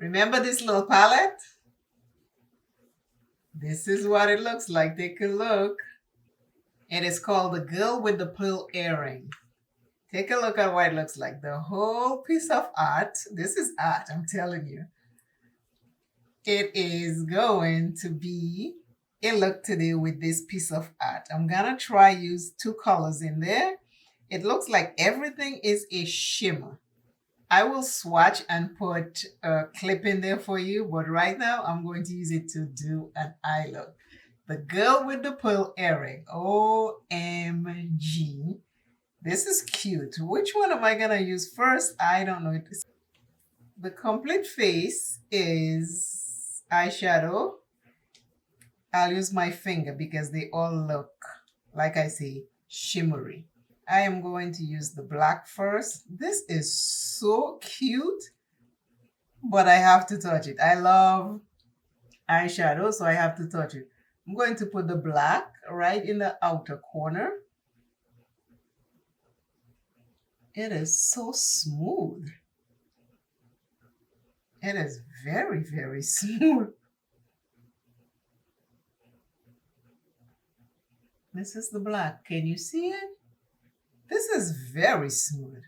Remember this little palette? This is what it looks like. Take a look. It is called The Girl with the Pearl Earring. Take a look at what it looks like. The whole piece of art. This is art, I'm telling you. It is going to be a look today with this piece of art. I'm gonna try use two colors in there. It looks like everything is a shimmer. I will swatch and put a clip in there for you, but right now I'm going to use it to do an eye look. The Girl with the Pearl Earring. OMG. This is cute. Which one am I gonna use first? I don't know. The complete face is eyeshadow. I'll use my finger because they all look, like I say, shimmery. I am going to use the black first. This is so cute, but I have to touch it. I love eyeshadow, so I have to touch it. I'm going to put the black right in the outer corner. It is so smooth. It is very, very smooth. This is the black. Can you see it? This is very smooth.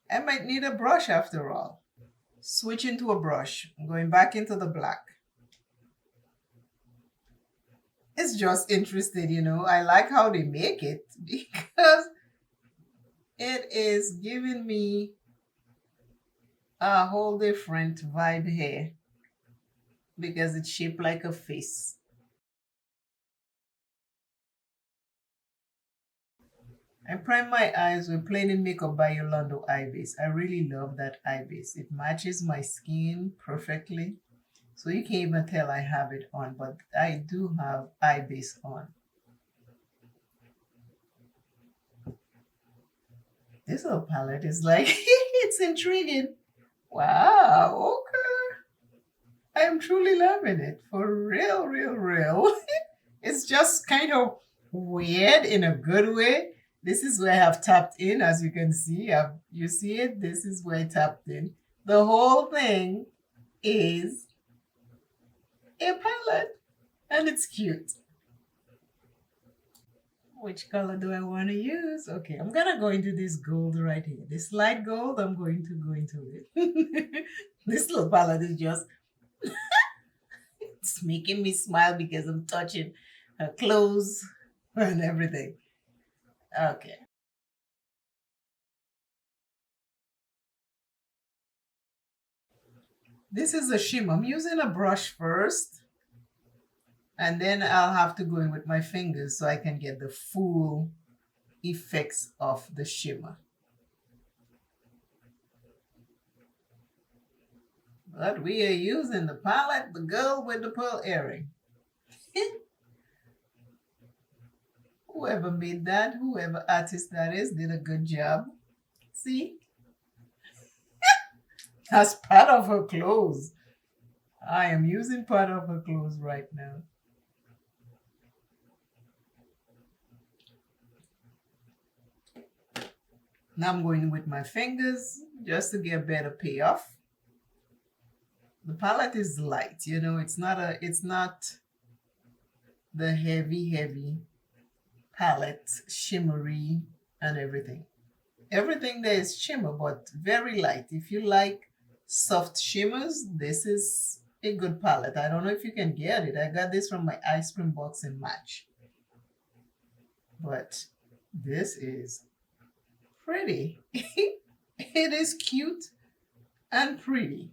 I might need a brush after all. Switching to a brush. I'm going back into the black. It's just interesting, you know. I like how they make it because it is giving me a whole different vibe here because it's shaped like a face. I prime my eyes with Plain in Makeup by Yolando eye base. I really love that eye base. It matches my skin perfectly. So you can't even tell I have it on, but I do have eye base on. This little palette is like, it's intriguing. Wow, okay. I'm truly loving it. For real, real, real. It's just kind of weird in a good way. This is where I have tapped in, as you can see. You see it? This is where I tapped in. The whole thing is a palette, and it's cute. Which color do I want to use? Okay, I'm gonna go into this gold right here. This light gold, I'm going to go into it. This little palette is just, it's making me smile because I'm touching her clothes and everything. Okay. This is a shimmer. I'm using a brush first, and then I'll have to go in with my fingers so I can get the full effects of the shimmer. But we are using the palette, The Girl with the Pearl Earring. Whoever made that, whoever artist that is, did a good job. See? That's part of her clothes. I am using part of her clothes right now. Now I'm going with my fingers just to get a better payoff. The palette is light, you know, it's not the heavy palette, shimmery and everything. Everything there is shimmer, but very light. If you like soft shimmers, this is a good palette. I don't know if you can get it. I got this from my ice cream box in Match. But this is pretty. It is cute and pretty.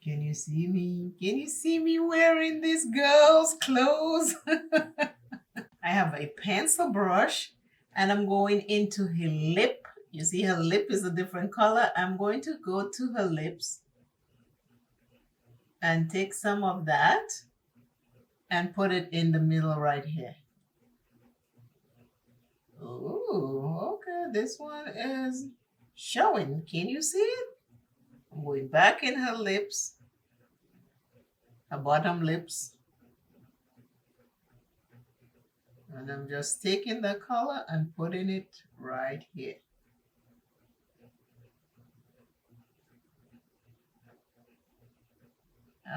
Can you see me? Can you see me wearing this girl's clothes? I have a pencil brush and I'm going into her lip. You see her lip is a different color. I'm going to go to her lips and take some of that and put it in the middle right here. Ooh, okay, this one is showing. Can you see it? I'm going back in her lips, her bottom lips. And I'm just taking the color and putting it right here.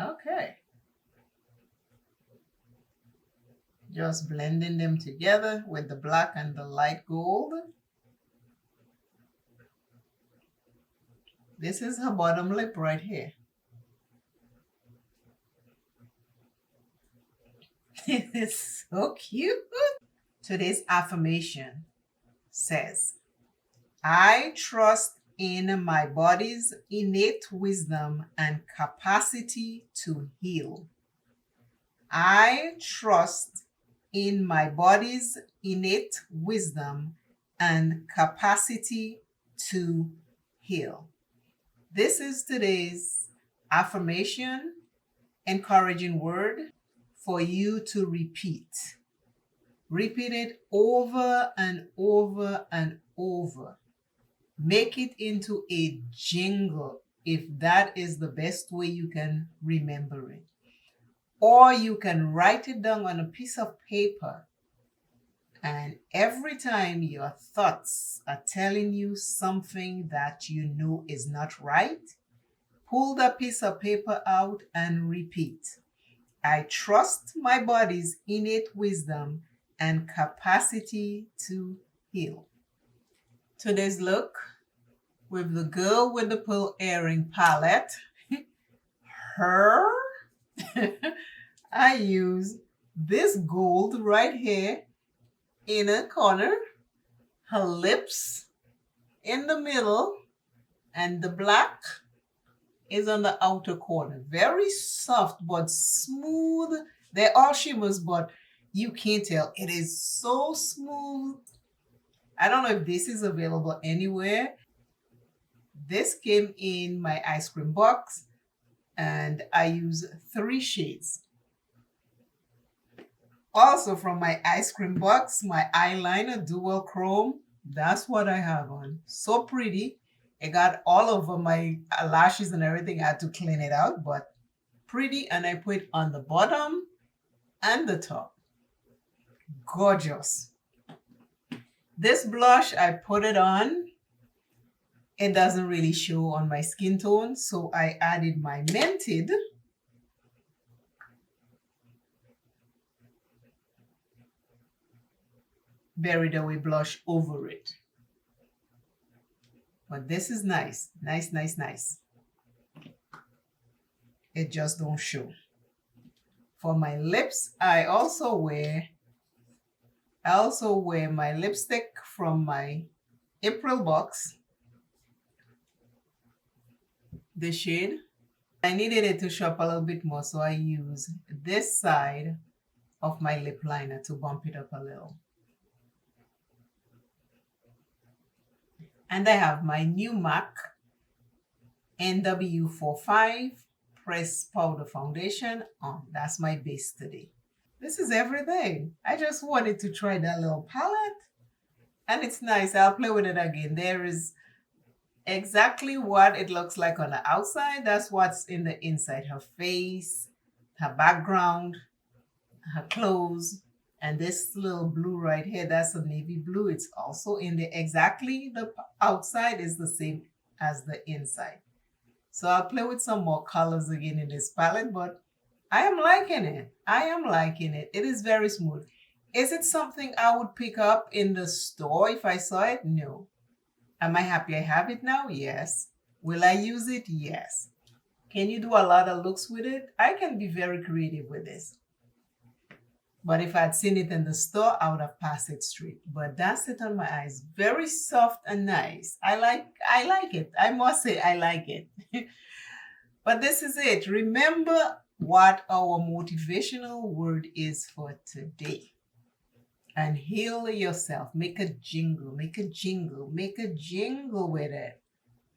Okay. Just blending them together with the black and the light gold. This is her bottom lip right here. It is so cute. Today's affirmation says, I trust in my body's innate wisdom and capacity to heal. I trust in my body's innate wisdom and capacity to heal. This is today's affirmation, encouraging word for you to repeat. Repeat it over and over and over. Make it into a jingle if that is the best way you can remember it. Or you can write it down on a piece of paper. And every time your thoughts are telling you something that you know is not right, pull that piece of paper out and repeat. I trust my body's innate wisdom and capacity to heal. Today's look with the girl with the pearl earring palette. Her. I use this gold right here in a corner, her lips in the middle, and the black is on the outer corner. Very soft but smooth. They're all shimmers, but you can't tell. It is so smooth. I don't know if this is available anywhere. This came in my ice cream box, and I use 3 shades. Also from my ice cream box, my eyeliner dual chrome. That's what I have on. So pretty. It got all over my lashes and everything. I had to clean it out, but pretty. And I put it on the bottom and the top. Gorgeous. This blush, I put it on. It doesn't really show on my skin tone, so I added my Mented Buried Away blush over it. But this is nice. Nice, nice, nice. It just don't show. For my lips, I also wear my lipstick from my April box. The shade. I needed it to show up a little bit more, so I use this side of my lip liner to bump it up a little. And I have my new MAC NW45 Press Powder Foundation on. That's my base today. This is everything. I just wanted to try that little palette. And it's nice. I'll play with it again. There is exactly what it looks like on the outside. That's what's in the inside. Her face, her background, her clothes. And this little blue right here, that's a navy blue. It's also in there. Exactly the outside is the same as the inside. So I'll play with some more colors again in this palette, but I am liking it. I am liking it. It is very smooth. Is it something I would pick up in the store if I saw it? No. Am I happy I have it now? Yes. Will I use it? Yes. Can you do a lot of looks with it? I can be very creative with this. But if I'd seen it in the store, I would have passed it straight. But that's it on my eyes. Very soft and nice. I like it. I must say I like it. But this is it. Remember what our motivational word is for today. And heal yourself. Make a jingle, make a jingle, make a jingle with it.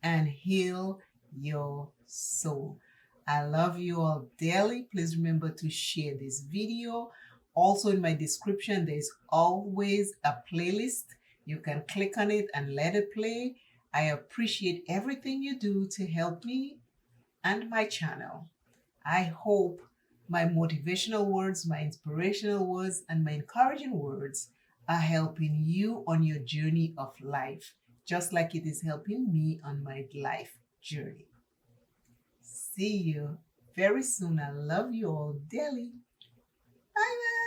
And heal your soul. I love you all dearly. Please remember to share this video. Also in my description, there's always a playlist. You can click on it and let it play. I appreciate everything you do to help me and my channel. I hope my motivational words, my inspirational words, and my encouraging words are helping you on your journey of life, just like it is helping me on my life journey. See you very soon. I love you all dearly. Bye bye.